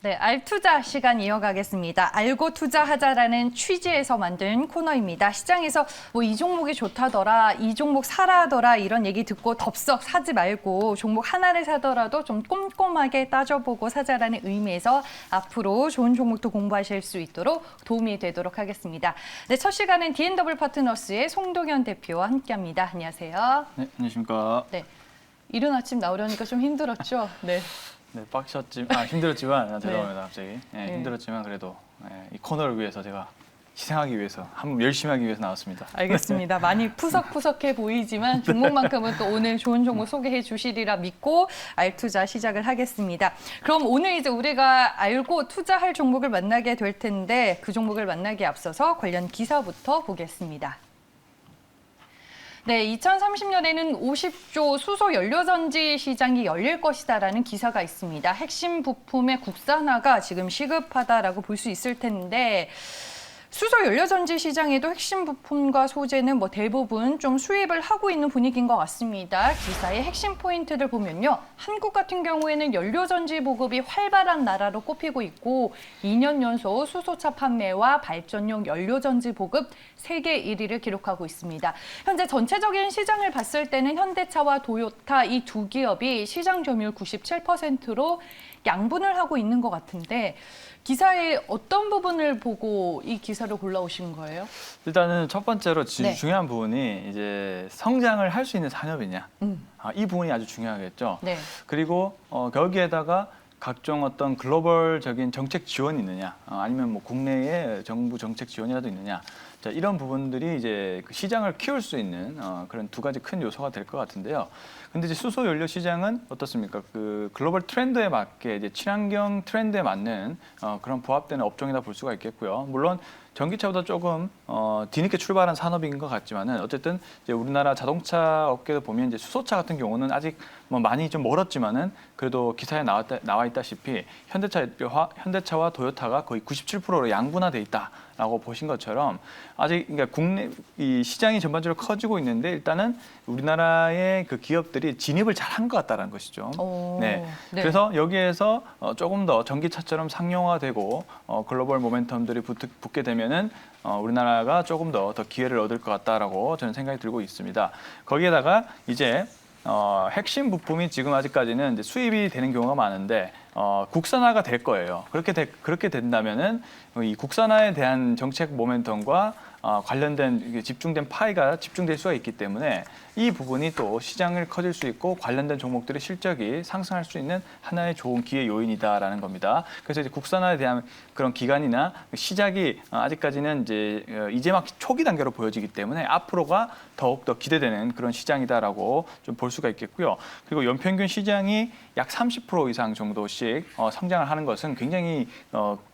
네, 알투자 시간 이어가겠습니다. 알고 투자하자라는 취지에서 만든 코너입니다. 시장에서 뭐 이 종목이 좋다더라, 이 종목 사라더라 이런 얘기 듣고 덥석 사지 말고 종목 하나를 사더라도 좀 꼼꼼하게 따져보고 사자라는 의미에서 앞으로 좋은 종목도 공부하실 수 있도록 도움이 되도록 하겠습니다. 네, 첫 시간은 D&W 파트너스의 송동현 대표와 함께합니다. 안녕하세요. 네, 안녕하십니까. 네, 이른 아침 나오려니까 좀 힘들었죠? 네. 네, 힘들었지만 죄송합니다 갑자기. 네, 힘들었지만 그래도 이 코너를 위해서 제가 희생하기 위해서 한번 열심히 하기 위해서 나왔습니다. 알겠습니다. 많이 푸석푸석해 보이지만 종목만큼은 또 오늘 좋은 종목 소개해 주시리라 믿고 알투자 시작을 하겠습니다. 그럼 오늘 이제 우리가 알고 투자할 종목을 만나게 될 텐데 그 종목을 만나기에 앞서서 관련 기사부터 보겠습니다. 네, 2030년에는 50조 수소 연료전지 시장이 열릴 것이다라는 기사가 있습니다. 핵심 부품의 국산화가 지금 시급하다라고 볼 수 있을 텐데 수소 연료전지 시장에도 핵심 부품과 소재는 뭐 대부분 좀 수입을 하고 있는 분위기인 것 같습니다. 기사의 핵심 포인트들 보면요. 한국 같은 경우에는 연료전지 보급이 활발한 나라로 꼽히고 있고 2년 연속 수소차 판매와 발전용 연료전지 보급 세계 1위를 기록하고 있습니다. 현재 전체적인 시장을 봤을 때는 현대차와 도요타 이 두 기업이 시장 점유율 97%로 양분을 하고 있는 것 같은데 기사의 어떤 부분을 보고 이 기사를 골라오신 거예요? 일단은 첫 번째로 네. 중요한 부분이 이제 성장을 할 수 있는 산업이냐. 이 부분이 아주 중요하겠죠. 네. 그리고 거기에다가 각종 어떤 글로벌적인 정책 지원이 있느냐, 아니면 뭐 국내의 정부 정책 지원이라도 있느냐. 자, 이런 부분들이 이제 그 시장을 키울 수 있는 그런 두 가지 큰 요소가 될 것 같은데요. 근데 이제 수소 연료 시장은 어떻습니까? 그 글로벌 트렌드에 맞게 이제 친환경 트렌드에 맞는 그런 부합되는 업종이다 볼 수가 있겠고요. 물론 전기차보다 조금 뒤늦게 출발한 산업인 것 같지만은 어쨌든 이제 우리나라 자동차 업계도 보면 이제 수소차 같은 경우는 아직 뭐 많이 좀 멀었지만은 그래도 기사에 나와 있다시피 현대차와 도요타가 거의 97%로 양분화돼 있다라고 보신 것처럼 아직 그러니까 국내 이 시장이 전반적으로 커지고 있는데 일단은 우리나라의 그 기업들이 진입을 잘 한 것 같다는 것이죠. 네. 네. 그래서 여기에서 조금 더 전기차처럼 상용화되고 글로벌 모멘텀들이 붙게 되면은 우리나라가 조금 더 기회를 얻을 것 같다라고 저는 생각이 들고 있습니다. 거기에다가 이제 핵심 부품이 지금 아직까지는 이제 수입이 되는 경우가 많은데 국산화가 될 거예요. 그렇게 된다면은 이 국산화에 대한 정책 모멘텀과 관련된 집중된 파이가 집중될 수가 있기 때문에 이 부분이 또 시장을 커질 수 있고 관련된 종목들의 실적이 상승할 수 있는 하나의 좋은 기회 요인이다라는 겁니다. 그래서 이제 국산화에 대한 그런 기간이나 시작이 아직까지는 이제 막 초기 단계로 보여지기 때문에 앞으로가 더욱 더 기대되는 그런 시장이다라고 좀 볼 수가 있겠고요. 그리고 연평균 시장이 약 30% 이상 정도씩 성장을 하는 것은 굉장히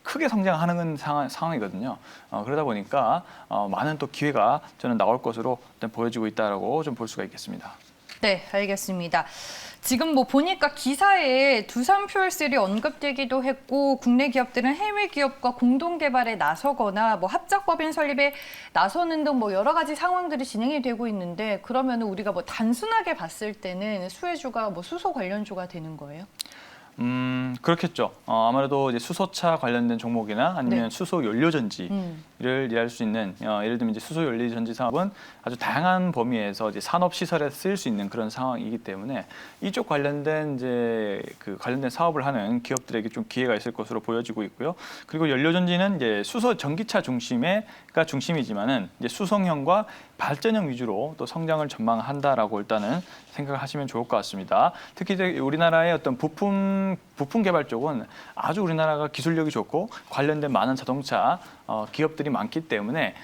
크게 성장하는 상황이거든요. 그러다 보니까 많은 또 기회가 저는 나올 것으로 일단 보여지고 있다라고 좀 볼 수가 있겠습니다. 네, 알겠습니다. 지금 뭐 보니까 기사에 두산 퓨얼셀이 언급되기도 했고 국내 기업들은 해외 기업과 공동 개발에 나서거나 뭐 합작법인 설립에 나서는 등 뭐 여러 가지 상황들이 진행이 되고 있는데 그러면 우리가 뭐 단순하게 봤을 때는 수혜주가 뭐 수소 관련주가 되는 거예요? 그렇겠죠. 아무래도 이제 수소차 관련된 종목이나 아니면 네. 수소 연료전지를 이해할 수 있는 예를 들면 이제 수소 연료전지 사업은 아주 다양한 범위에서 이제 산업 시설에 쓰일 수 있는 그런 상황이기 때문에 이쪽 관련된 이제 그 관련된 사업을 하는 기업들에게 좀 기회가 있을 것으로 보여지고 있고요. 그리고 연료전지는 이제 수소 전기차 중심이지만은 이제 수송형과 발전형 위주로 또 성장을 전망한다라고 일단은 생각을 하시면 좋을 것 같습니다. 특히 이제 우리나라의 어떤 부품 개발 쪽은 아주 우리나라가 기술력이 좋고 관련된 많은 자동차 기업들이 많기 때문에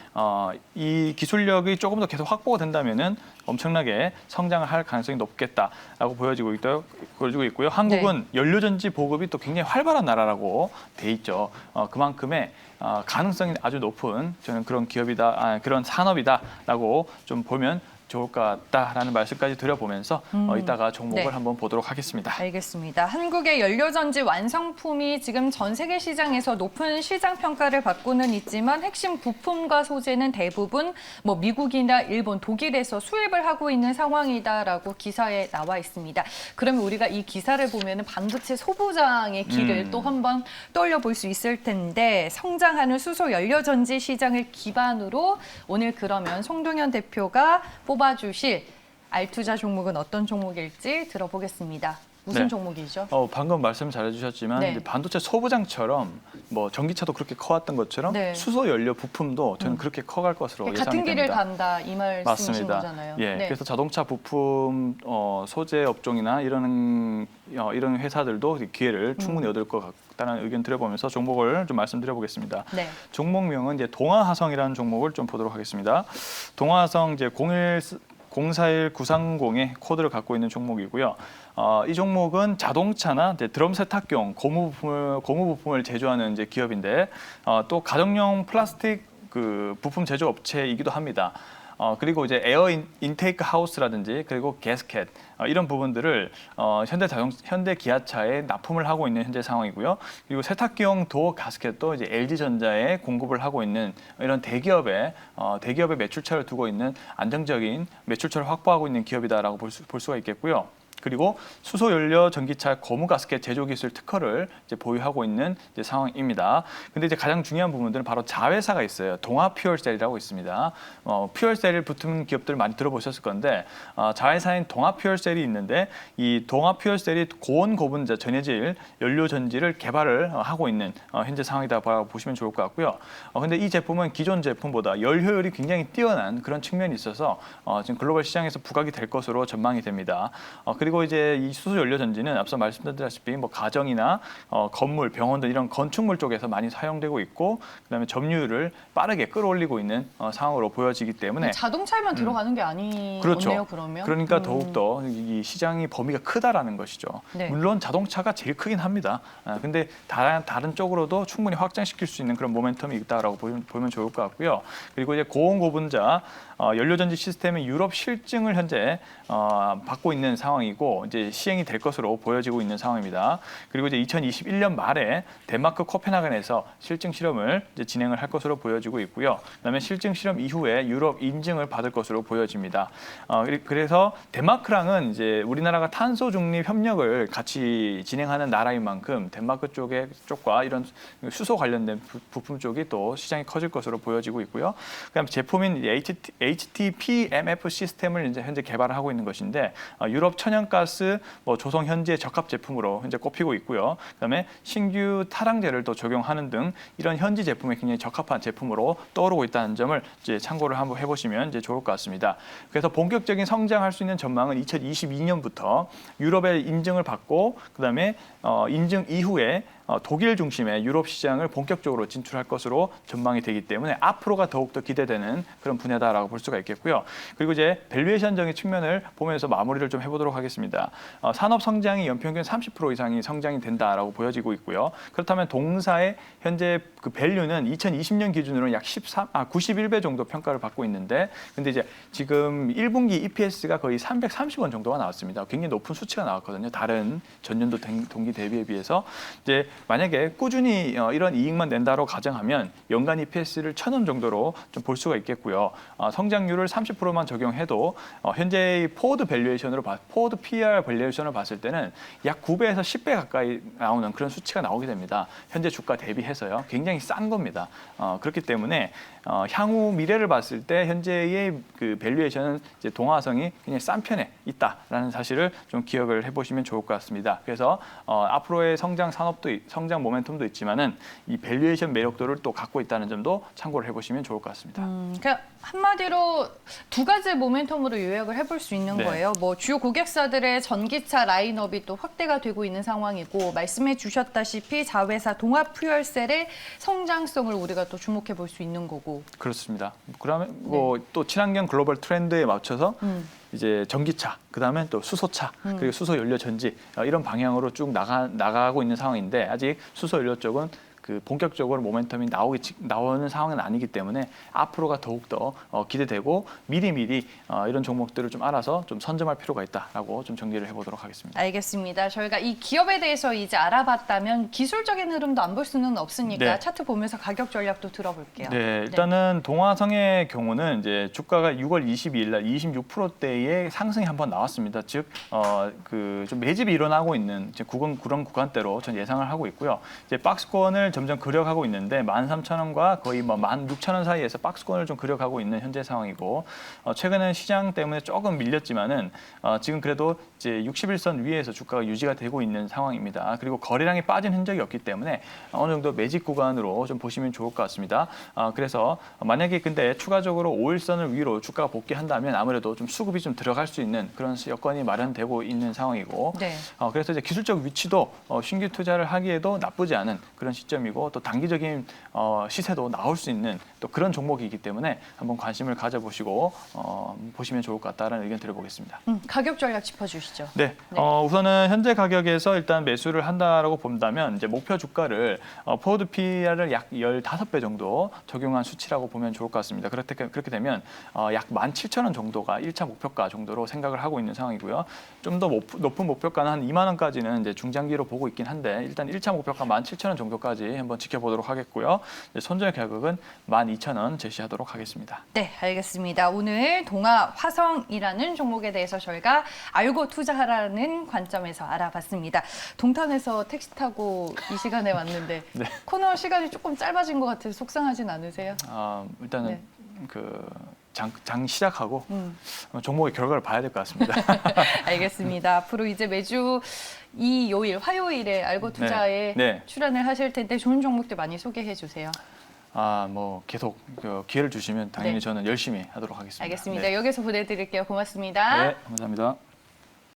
이 기술력이 조금 더 계속 확보가 된다면은 엄청나게 성장을 할 가능성이 높겠다라고 보여지고 있고요. 한국은 연료전지 보급이 또 굉장히 활발한 나라라고 돼 있죠. 그만큼의 가능성이 아주 높은 저는 그런 기업이다, 그런 산업이다라고 좀 보면 좋을 것 같다라는 말씀까지 드려보면서 이따가 종목을 네. 한번 보도록 하겠습니다. 알겠습니다. 한국의 연료전지 완성품이 지금 전 세계 시장에서 높은 시장 평가를 받고는 있지만 핵심 부품과 소재는 대부분 뭐 미국이나 일본, 독일에서 수입을 하고 있는 상황이다라고 기사에 나와 있습니다. 그러면 우리가 이 기사를 보면 반도체 소부장의 길을 또 한번 떠올려 볼 수 있을 텐데 성장하는 수소 연료전지 시장을 기반으로 오늘 그러면 송동현 대표가 뽑아주실 알투자 종목은 어떤 종목일지 들어보겠습니다. 무슨 네. 종목이죠? 방금 말씀 잘해주셨지만 네. 이제 반도체 소부장처럼 뭐 전기차도 그렇게 커왔던 것처럼 네. 수소 연료 부품도 저는 그렇게 커갈 것으로 예상이 같은 길을 됩니다. 간다 이 말씀이신 맞습니다. 거잖아요. 예, 네. 그래서 자동차 부품 소재 업종이나 이런 회사들도 기회를 충분히 얻을 것 같다는 의견 드려보면서 종목을 좀 말씀드려보겠습니다. 네. 종목명은 이제 동아화성이라는 종목을 좀 보도록 하겠습니다. 동아화성 이제 041930의 코드를 갖고 있는 종목이고요. 이 종목은 자동차나 이제 드럼 세탁용 고무 부품을 제조하는 이제 기업인데 또 가정용 플라스틱 그 부품 제조 업체이기도 합니다. 그리고 이제 에어 인테이크 하우스라든지 그리고 게스켓 이런 부분들을 현대 기아차에 납품을 하고 있는 현재 상황이고요. 그리고 세탁기용 도어 가스켓도 이제 LG전자에 공급을 하고 있는 이런 대기업의 매출처를 두고 있는 안정적인 매출처를 확보하고 있는 기업이다라고 볼 수가 있겠고요. 그리고 수소 연료 전기차 고무 가스켓 제조 기술 특허를 이제 보유하고 있는 이제 상황입니다. 근데 이제 가장 중요한 부분들은 바로 자회사가 있어요. 동아 퓨얼셀이라고 있습니다. 퓨얼셀을 붙은 기업들 많이 들어보셨을 건데 자회사인 동아 퓨얼셀이 있는데 이 동아 퓨얼셀이 고온 고분자 전해질 연료 전지를 개발을 하고 있는 현재 상황이다 보시면 좋을 것 같고요. 근데 이 제품은 기존 제품보다 열 효율이 굉장히 뛰어난 그런 측면이 있어서 지금 글로벌 시장에서 부각이 될 것으로 전망이 됩니다. 그리고 이제 이 수소 연료 전지는 앞서 말씀드렸다시피 뭐 가정이나 건물, 병원 등 이런 건축물 쪽에서 많이 사용되고 있고 그다음에 점유율을 빠르게 끌어올리고 있는 상황으로 보여지기 때문에 자동차에만 들어가는 게 아니네요. 그렇죠. 그러면. 그러니까 더욱더 이 시장이 범위가 크다라는 것이죠. 네. 물론 자동차가 제일 크긴 합니다. 근데 다른 쪽으로도 충분히 확장시킬 수 있는 그런 모멘텀이 있다라고 보면 좋을 것 같고요. 그리고 이제 고온고분자 연료전지 시스템의 유럽 실증을 현재 받고 있는 상황이고 이제 시행이 될 것으로 보여지고 있는 상황입니다. 그리고 이제 2021년 말에 덴마크 코펜하겐에서 실증 실험을 이제 진행을 할 것으로 보여지고 있고요. 그다음에 실증 실험 이후에 유럽 인증을 받을 것으로 보여집니다. 그래서 덴마크랑은 이제 우리나라가 탄소 중립 협력을 같이 진행하는 나라인 만큼 덴마크 쪽과 이런 수소 관련된 부품 쪽이 또 시장이 커질 것으로 보여지고 있고요. 그다음에 제품인 HTPMF 시스템을 이제 현재 개발을 하고 있는 것인데 유럽 천연가스 조성 현지의 적합 제품으로 현재 꼽히고 있고요. 그다음에 신규 탈항제를 또 적용하는 등 이런 현지 제품에 굉장히 적합한 제품으로 떠오르고 있다는 점을 이제 참고를 한번 해보시면 이제 좋을 것 같습니다. 그래서 본격적인 성장할 수 있는 전망은 2022년부터 유럽의 인증을 받고 그다음에 인증 이후에 독일 중심의 유럽 시장을 본격적으로 진출할 것으로 전망이 되기 때문에 앞으로가 더욱더 기대되는 그런 분야다라고 볼 수가 있겠고요. 그리고 이제 밸류에이션적인 측면을 보면서 마무리를 좀 해보도록 하겠습니다. 산업 성장이 연평균 30% 이상이 성장이 된다라고 보여지고 있고요. 그렇다면 동사의 현재 그 밸류는 2020년 기준으로 약 91배 정도 평가를 받고 있는데 근데 이제 지금 1분기 EPS가 거의 330원 정도가 나왔습니다. 굉장히 높은 수치가 나왔거든요. 다른 전년도 동기 대비에 비해서 이제 만약에 꾸준히 이런 이익만 낸다로 가정하면 연간 EPS를 1,000원 정도로 좀 볼 수가 있겠고요. 성장률을 30%만 적용해도 현재의 포워드 PER 밸류에이션을 봤을 때는 약 9배에서 10배 가까이 나오는 그런 수치가 나오게 됩니다. 현재 주가 대비해서요. 굉장히 싼 겁니다. 그렇기 때문에 향후 미래를 봤을 때 현재의 그 밸류에이션은 이제 동아화성이 굉장히 싼 편에 있다라는 사실을 좀 기억을 해보시면 좋을 것 같습니다. 그래서 앞으로의 성장 모멘텀도 있지만은 이 밸류에이션 매력도를 또 갖고 있다는 점도 참고를 해보시면 좋을 것 같습니다. 그러니까 한마디로 두 가지 모멘텀으로 요약을 해볼 수 있는 네. 거예요. 뭐 주요 고객사들의 전기차 라인업이 또 확대가 되고 있는 상황이고 말씀해 주셨다시피 자회사 동아퓨얼셀의 성장성을 우리가 또 주목해 볼 수 있는 거고. 그렇습니다. 그러면 또 친환경 글로벌 트렌드에 맞춰서 이제 전기차, 그다음에 또 수소차, 그리고 수소 연료 전지 이런 방향으로 쭉 나가고 있는 상황인데 아직 수소 연료 쪽은 그 본격적으로 모멘텀이 나오는 상황은 아니기 때문에 앞으로가 더욱 더 기대되고 미리미리 이런 종목들을 좀 알아서 좀 선점할 필요가 있다라고 좀 정리를 해보도록 하겠습니다. 알겠습니다. 저희가 이 기업에 대해서 이제 알아봤다면 기술적인 흐름도 안 볼 수는 없으니까 네. 차트 보면서 가격 전략도 들어볼게요. 네, 일단은 동화성의 경우는 이제 주가가 6월 22일 날 26%대의 상승이 한번 나왔습니다. 즉, 그 좀 매집이 일어나고 있는 이제 그런 구간대로 전 예상을 하고 있고요. 이제 박스권을 점점 그려가고 있는데 13,000원과 거의 뭐 16,000원 사이에서 박스권을 좀 그려가고 있는 현재 상황이고, 최근에 시장 때문에 조금 밀렸지만은 지금 그래도 이제 61선 위에서 주가가 유지가 되고 있는 상황입니다. 그리고 거래량이 빠진 흔적이 없기 때문에 어느 정도 매집 구간으로 좀 보시면 좋을 것 같습니다. 그래서 만약에 근데 추가적으로 5일선을 위로 주가가 복귀한다면 아무래도 좀 수급이 좀 들어갈 수 있는 그런 여건이 마련되고 있는 상황이고, 네. 그래서 이제 기술적 위치도 신규 투자를 하기에도 나쁘지 않은 그런 시점이고, 또 단기적인 시세도 나올 수 있는 또 그런 종목이기 때문에 한번 관심을 가져보시고 보시면 좋을 것 같다라는 의견 드려보겠습니다. 가격 전략 짚어주시죠. 네, 네. 우선은 현재 가격에서 일단 매수를 한다라고 본다면 이제 목표 주가를 포워드 PR을 약 15배 정도 적용한 수치라고 보면 좋을 것 같습니다. 그렇게 되면 약 17,000원 정도가 1차 목표가 정도로 생각을 하고 있는 상황이고요. 좀 더 높은 목표가는 한 2만 원까지는 이제 중장기로 보고 있긴 한데, 일단 1차 목표가 17,000원 정도까지 한번 지켜보도록 하겠고요. 손절 가격은 12,000원 제시하도록 하겠습니다. 네, 알겠습니다. 오늘 동아화성이라는 종목에 대해서 저희가 알고 투자하라는 관점에서 알아봤습니다. 동탄에서 택시 타고 이 시간에 왔는데 네. 코너 시간이 조금 짧아진 것 같아서 속상하진 않으세요? 일단은 네. 장 시작하고 음. 종목의 결과를 봐야 될 것 같습니다. 알겠습니다. 앞으로 이제 매주 요일, 화요일에 알고 투자에 네. 출연을 하실 텐데 좋은 종목들 많이 소개해 주세요. 뭐 계속 기회를 주시면 당연히 네. 저는 열심히 하도록 하겠습니다. 알겠습니다. 네. 여기서 보내드릴게요. 고맙습니다. 네, 감사합니다.